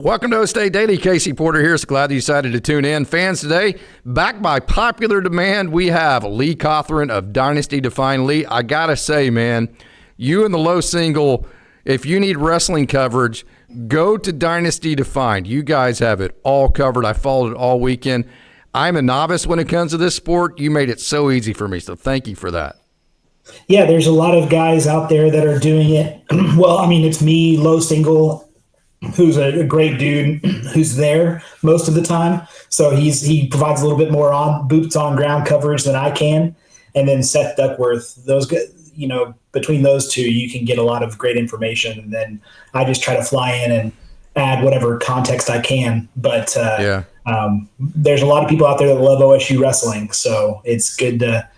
Welcome to OkState Daily. Casey Porter here. So glad that you decided to tune in. Fans, today, back by popular demand, we have Lee Cothran of Dynasty Define. Lee, I got to say, man, you and the low single, if you need wrestling coverage, go to Dynasty Defined. You guys have it all covered. I followed it all weekend. I'm a novice when it comes to this sport. You made it so easy for me, so thank you for that. Yeah, there's a lot of guys out there that are doing it. Well, I mean, it's me, low single, who's a great dude who's there most of the time. So he provides a little bit more boots on ground coverage than I can. And then Seth Duckworth, those guys, between those two, you can get a lot of great information. And then I just try to fly in and add whatever context I can. But there's a lot of people out there that love OSU wrestling. So it's good to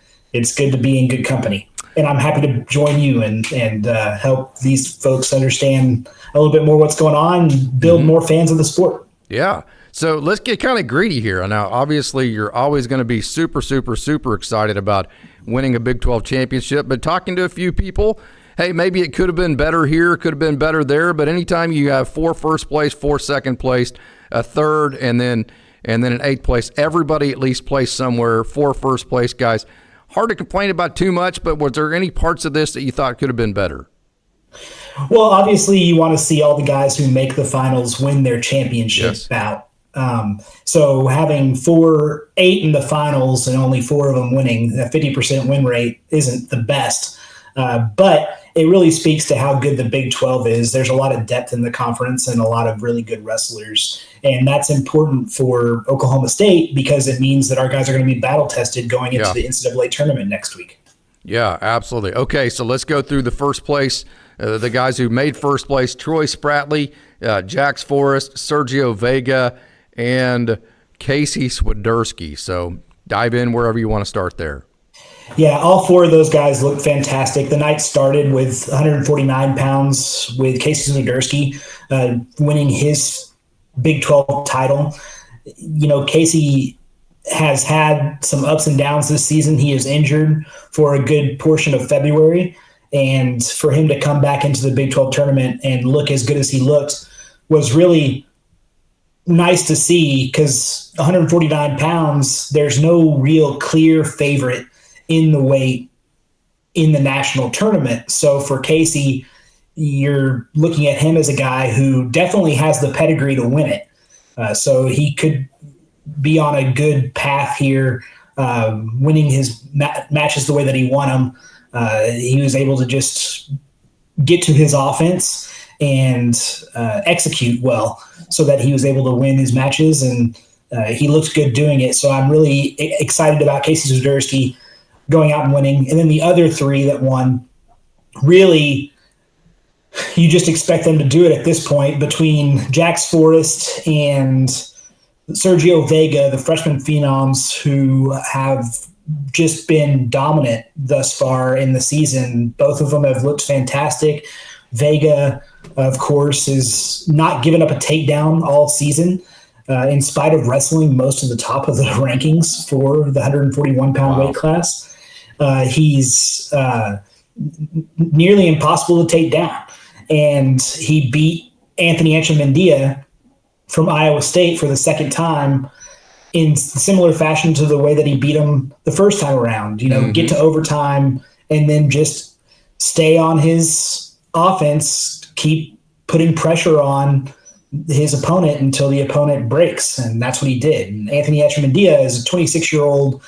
be in good company. And I'm happy to join you and help these folks understand a little bit more what's going on and build more fans of the sport. Yeah. So let's get kind of greedy here. Now, obviously, you're always going to be super, super, super excited about winning a Big 12 championship. But talking to a few people, hey, maybe it could have been better here, could have been better there. But anytime you have 4 first place, 4 second place, a third, and then an 8th place, everybody at least placed somewhere, 4 first place guys. Hard to complain about too much, but was there any parts of this that you thought could have been better? Well, obviously, you want to see all the guys who make the finals win their championship bout. So having 8 in the finals and only 4 of them winning, a 50% win rate isn't the best. But it really speaks to how good the Big 12 is. There's a lot of depth in the conference and a lot of really good wrestlers. And that's important for Oklahoma State because it means that our guys are going to be battle tested going into the NCAA tournament next week. Yeah, absolutely. Okay, so let's go through the first place. The guys who made first place: Troy Spratley, Jax Forrest, Sergio Vega, and Casey Swiderski. So dive in wherever you want to start there. Yeah, all 4 of those guys looked fantastic. The night started with 149 pounds with Casey Swiderski winning his Big 12 title. Casey has had some ups and downs this season. He is injured for a good portion of February. And for him to come back into the Big 12 tournament and look as good as he looked was really nice to see because 149 pounds, there's no real clear favorite in the weight in the national tournament. So for Casey, you're looking at him as a guy who definitely has the pedigree to win it. So he could be on a good path here, winning his matches the way that he won them. He was able to just get to his offense and execute well so that he was able to win his matches, and he looked good doing it. So I'm really excited about Casey Swiderski going out and winning. And then the other 3 that won, really, you just expect them to do it at this point between Jax Forrest and Sergio Vega, the freshman phenoms who have just been dominant thus far in the season. Both of them have looked fantastic. Vega, of course, is not given up a takedown all season, in spite of wrestling most of the top of the rankings for the 141-pound weight class. He's nearly impossible to take down. And he beat Anthony Etchemendia from Iowa State for the second time in similar fashion to the way that he beat him the first time around. Get to overtime and then just stay on his offense, keep putting pressure on his opponent until the opponent breaks. And that's what he did. And Anthony Etchemendia is a 26-year-old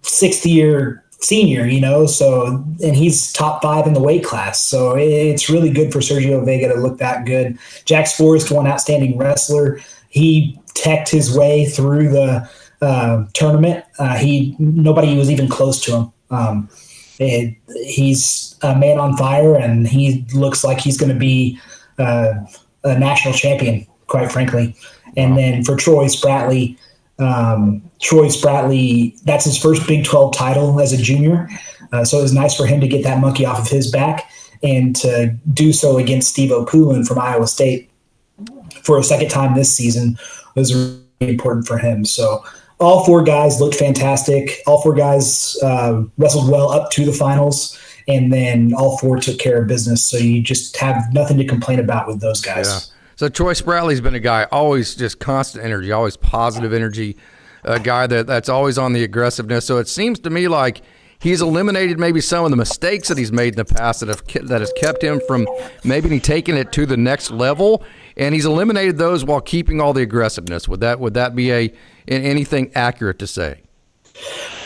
6th-year senior, and he's top 5 in the weight class. So it's really good for Sergio Vega to look that good. Jax Forrest won Outstanding Wrestler. He teched his way through the tournament. Nobody was even close to him. He's a man on fire, and he looks like he's going to be a national champion, quite frankly. And then for Troy Spratley, that's his first Big 12 title as a junior. So it was nice for him to get that monkey off of his back and to do so against Steve Opulin from Iowa State for a second time this season was really important for him. So all 4 guys looked fantastic. All 4 guys wrestled well up to the finals, and then all 4 took care of business. So you just have nothing to complain about with those guys. Yeah. So Troy Spratley's been a guy, always just constant energy, always positive energy, a guy that's always on the aggressiveness. So it seems to me like he's eliminated maybe some of the mistakes that he's made in the past that has kept him from maybe taking it to the next level, and he's eliminated those while keeping all the aggressiveness. Would that be anything accurate to say?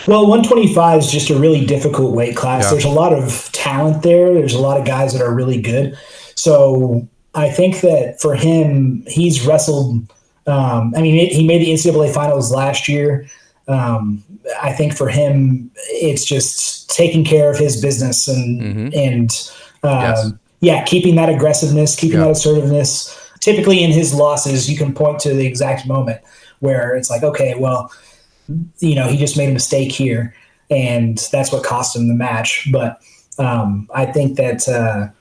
Well, 125 is just a really difficult weight class. Yeah. There's a lot of talent there. There's a lot of guys that are really good. So I think that for him, he's wrestled. He made the NCAA finals last year. I think for him, it's just taking care of his business and keeping that aggressiveness, keeping that assertiveness. Typically in his losses, you can point to the exact moment where it's like, okay, well, he just made a mistake here, and that's what cost him the match. But I think that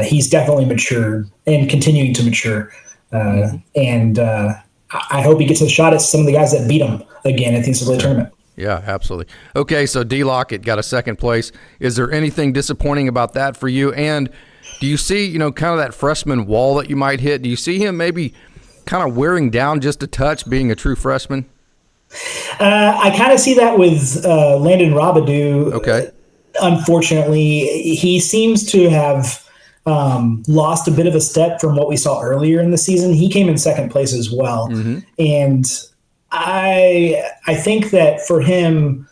he's definitely matured and continuing to mature. And I hope he gets a shot at some of the guys that beat him again at the NCAA tournament. Yeah, absolutely. Okay, so D. Lockett got a second place. Is there anything disappointing about that for you? And do you see, kind of that freshman wall that you might hit? Do you see him maybe kind of wearing down just a touch, being a true freshman? I kind of see that with Landon Robidoux. Okay. Unfortunately, he seems to have lost a bit of a step from what we saw earlier in the season. He came in second place as well. Mm-hmm. And I think that for him,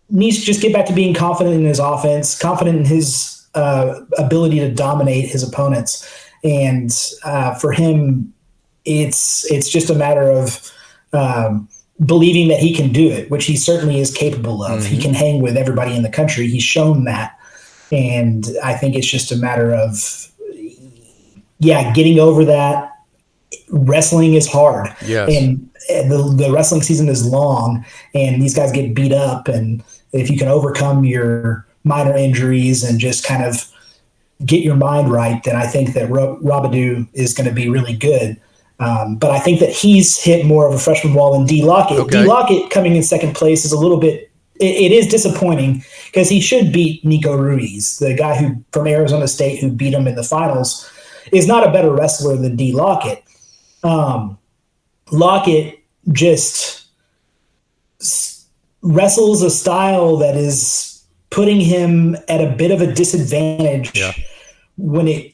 needs to just get back to being confident in his offense, confident in his ability to dominate his opponents. And for him, it's just a matter of believing that he can do it, which he certainly is capable of. Mm-hmm. He can hang with everybody in the country. He's shown that. And I think it's just a matter of, getting over that. Wrestling is hard. Yes. And the wrestling season is long, and these guys get beat up. And if you can overcome your minor injuries and just kind of get your mind right, then I think that Robidoux is going to be really good. But I think that he's hit more of a freshman wall than D. Lockett. Okay. D. Lockett coming in second place is a little bit – it is disappointing because he should beat Nico Ruiz, the guy from Arizona State who beat him in the finals, is not a better wrestler than D. Lockett. Lockett just wrestles a style that is putting him at a bit of a disadvantage when it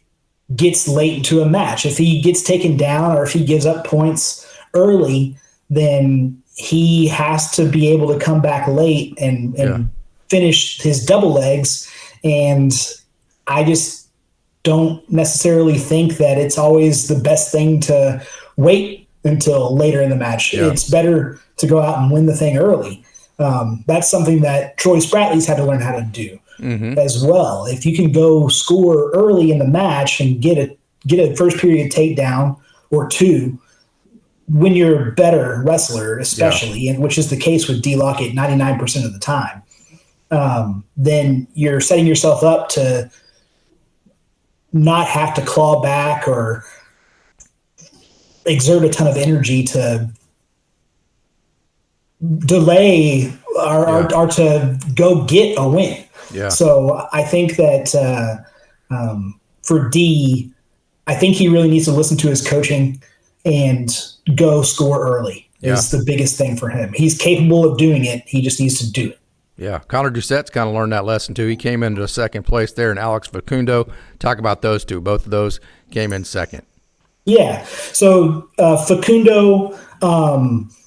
gets late into a match. If he gets taken down or if he gives up points early, then he has to be able to come back late and finish his double legs. And I just don't necessarily think that it's always the best thing to wait until later in the match. Yeah. It's better to go out and win the thing early. That's something that Troy Spratley's had to learn how to do as well. If you can go score early in the match and get a first period takedown or two, when you're a better wrestler, especially, and which is the case with D. Lockett 99% of the time, then you're setting yourself up to not have to claw back or exert a ton of energy to delay or to go get a win. Yeah. So I think that for D, I think he really needs to listen to his coaching and go score early is the biggest thing for him. He's capable of doing it. He just needs to do it. Yeah, Connor Doucette's kind of learned that lesson too. He came into second place there, and Alex Facundo. Talk about those two. Both of those came in second. Yeah. So Facundo,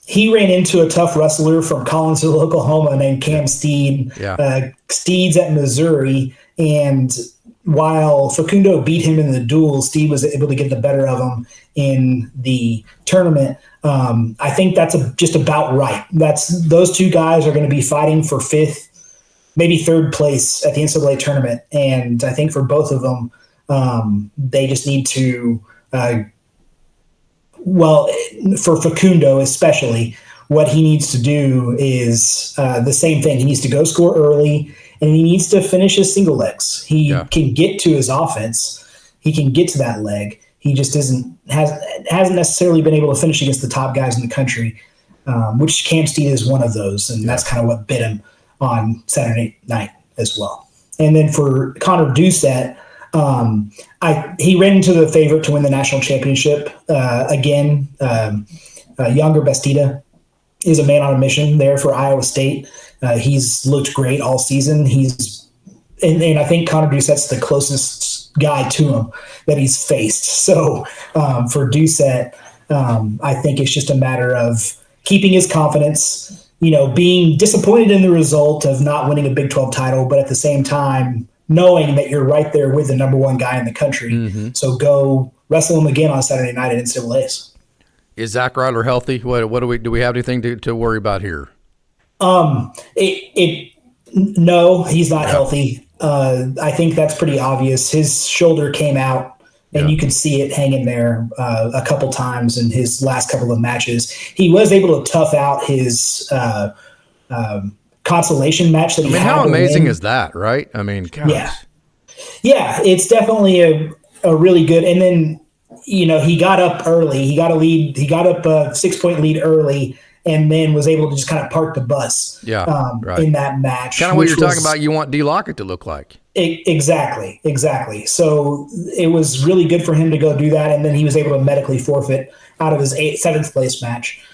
he ran into a tough wrestler from Collinsville, Oklahoma, named Cam Steed. Yeah. Steed's at Missouri, and while Facundo beat him in the duel, Steed was able to get the better of him in the tournament. I think that's just about right. Those two guys are going to be fighting for fifth, maybe third place at the NCAA tournament. And I think for both of them, they just need to, for Facundo especially, what he needs to do is the same thing. He needs to go score early, and he needs to finish his single legs. He can get to his offense. He can get to that leg. He just hasn't necessarily been able to finish against the top guys in the country, which Cam Steed is one of those, and that's kind of what bit him on Saturday night as well. And then for Connor Doucette, He ran into the favorite to win the national championship again. Younger Bastida is a man on a mission there for Iowa State. He's looked great all season. And I think Connor Doucette's the closest guy to him that he's faced. So for Doucette, I think it's just a matter of keeping his confidence, being disappointed in the result of not winning a Big 12 title, but at the same time, knowing that you're right there with the number one guy in the country. Mm-hmm. So go wrestle him again on Saturday night at NCAAs. Is Zach Ryder healthy? What do we have anything to worry about here? No, he's not healthy. I think that's pretty obvious. His shoulder came out, and you could see it hanging there a couple times in his last couple of matches. He was able to tough out his consolation match that he had. How amazing is that, right? Gosh. Yeah, it's definitely a really good. And then, he got up early. He got a 6-point lead early, and then was able to just kind of park the bus in that match. Kind of what you're talking about you want D. Lockett to look like. Exactly. So it was really good for him to go do that, and then he was able to medically forfeit out of his 7th place match.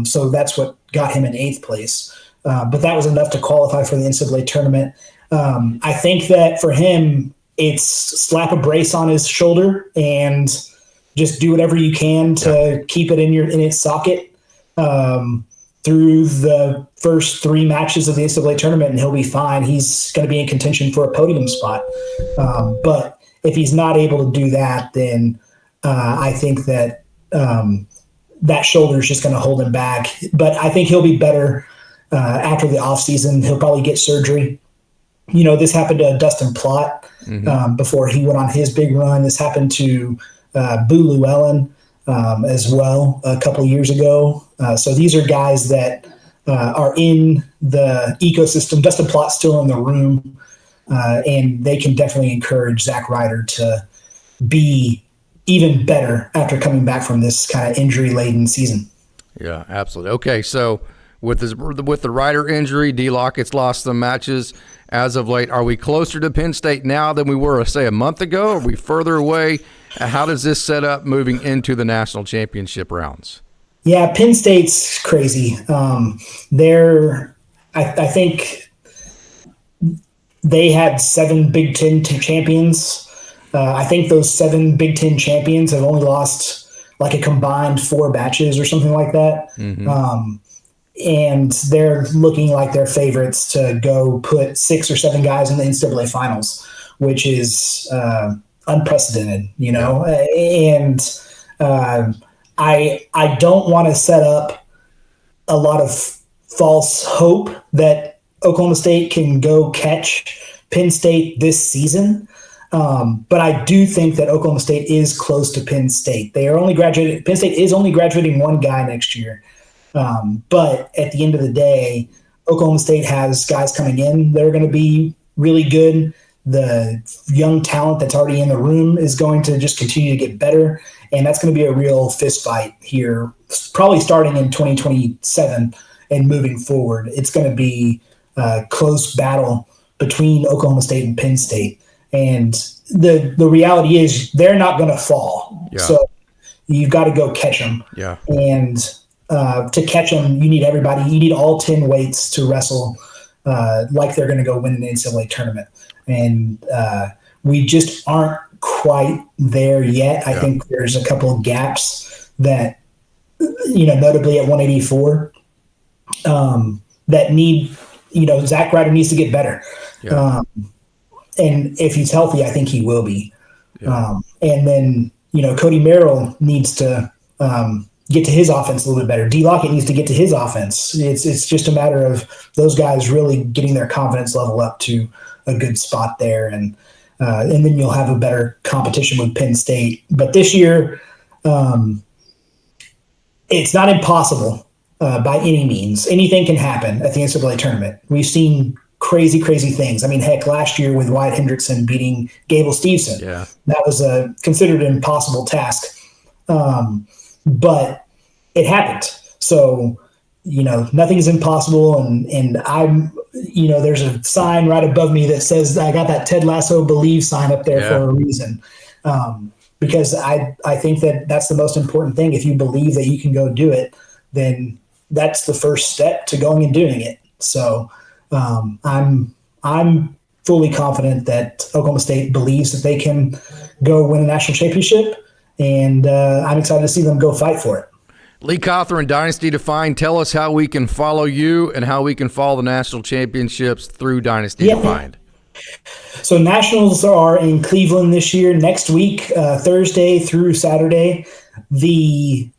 So that's what got him in 8th place. But that was enough to qualify for the NCAA tournament. I think that for him, it's slap a brace on his shoulder and just do whatever you can to keep it in its socket through the first 3 matches of the NCAA tournament, and he'll be fine. He's going to be in contention for a podium spot. But if he's not able to do that, then I think that that shoulder is just going to hold him back. But I think he'll be better after the offseason. He'll probably get surgery. This happened to Dustin Plott before he went on his big run. This happened to Boo Llewellyn as well a couple of years ago. So these are guys that are in the ecosystem. Dustin Plott's still in the room, and they can definitely encourage Zach Ryder to be even better after coming back from this kind of injury-laden season. Yeah, absolutely. Okay, so with the Ryder injury, D. Lockett's lost some matches as of late. Are we closer to Penn State now than we were, say, a month ago? Are we further away? How does this set up moving into the national championship rounds? Yeah, Penn State's crazy. I think they had 7 Big Ten champions. I think those 7 Big Ten champions have only lost like a combined 4 matches or something like that. Mm-hmm. And they're looking like they're favorites to go put 6 or 7 guys in the NCAA finals, which is unprecedented, and I don't want to set up a lot of false hope that Oklahoma State can go catch Penn State this season. But I do think that Oklahoma State is close to Penn State. Penn State is only graduating 1 guy next year. But at the end of the day, Oklahoma State has guys coming in that are going to be really good. The young talent that's already in the room is going to just continue to get better. And that's going to be a real fist fight here, probably starting in 2027 and moving forward. It's going to be a close battle between Oklahoma State and Penn State. And the reality is they're not going to fall. Yeah. So you've got to go catch them. Yeah. And to catch them, you need everybody. You need all 10 weights to wrestle like they're going to go win an NCAA tournament. And we just aren't quite there yet. I think there's a couple of gaps that, notably at 184, that need, Zach Ryder needs to get better. Yeah. And if he's healthy, I think he will be. Yeah. And then, Cody Merrill needs to get to his offense a little bit better. D. Lockett needs to get to his offense. It's just a matter of those guys really getting their confidence level up to a good spot there. And then you'll have a better competition with Penn State. But this year, it's not impossible by any means. Anything can happen at the NCAA tournament. We've seen crazy things. I mean, heck, last year with Wyatt Hendrickson beating Gable Steveson, that was considered an impossible task. But it happened. So nothing is impossible. And I'm, there's a sign right above me that says I got that Ted Lasso believe sign up there for a reason. Because I think that that's the most important thing. If you believe that you can go do it, then that's the first step to going and doing it. So I'm fully confident that Oklahoma State believes that they can go win a national championship, and I'm excited to see them go fight for it. Lee Cothran, Dynasty Defined. Tell us how we can follow you and how we can follow the national championships through Dynasty Defined. So nationals are in Cleveland this year. Next week, Thursday through Saturday, the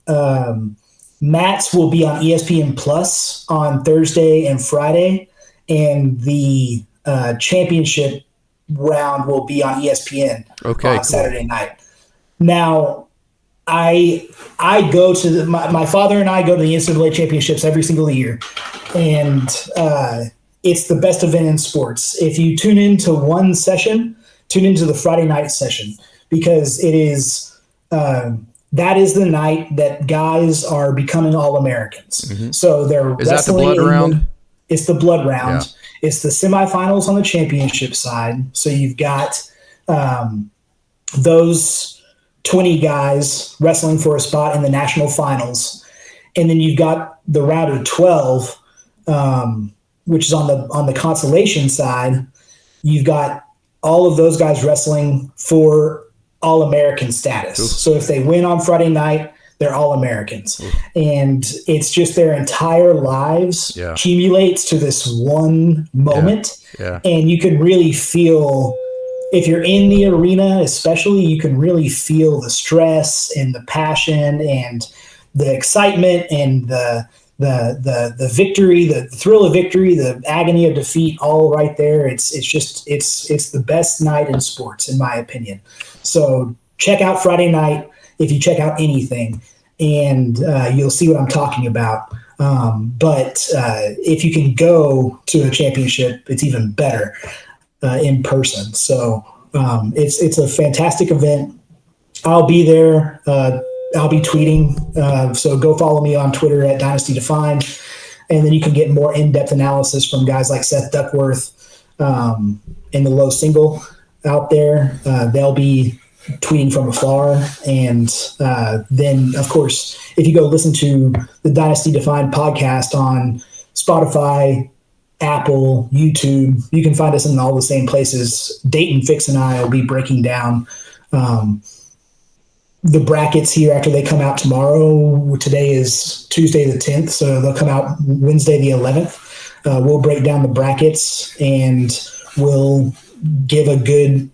mats will be on ESPN Plus on Thursday and Friday, and the championship round will be on ESPN on Saturday night. Now, I go to my father and I go to the NCAA championships every single year, and it's the best event in sports. If you tune into one session, tune into the Friday night session, because it is that is the night that guys are becoming All-Americans. Mm-hmm. So they're wrestling. Is that the blood round? It's the blood round. Yeah. It's the semifinals on the championship side. So you've got those 20 guys wrestling for a spot in the national finals, and then you've got the round of 12. Which is on the consolation side. You've got all of those guys wrestling for All-American status. Oof. So if they win on Friday night, they're All-Americans. Oof. And it's just their entire lives accumulates to this one moment. Yeah. And you can really feel, if you're in the arena especially, you can really feel the stress and the passion and the excitement and the victory, the thrill of victory, the agony of defeat, all right there. It's the best night in sports, in my opinion. So check out Friday night if you check out anything, and you'll see what I'm talking about. But if you can go to a championship, it's even better in person. So it's a fantastic event. I'll be there. I'll be tweeting, so go follow me on Twitter at Dynasty Defined, and then you can get more in-depth analysis from guys like Seth Duckworth in the low single out there. They'll be tweeting from afar, and then, of course, if you go listen to the Dynasty Defined podcast on Spotify, Apple, YouTube, you can find us in all the same places. Dayton Fix and I will be breaking down the brackets here after they come out tomorrow. Today is Tuesday the 10th, so they'll come out Wednesday the 11th. We'll break down the brackets, and we'll give a good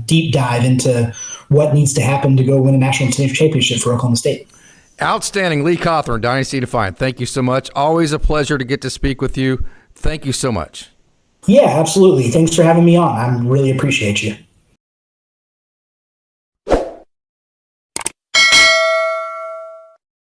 deep dive into what needs to happen to go win a national championship for Oklahoma State. Outstanding. Lee Cothran, Dynasty Defined. Thank you so much. Always a pleasure to get to speak with you. Thank you so much. Yeah, absolutely. Thanks for having me on. I really appreciate you.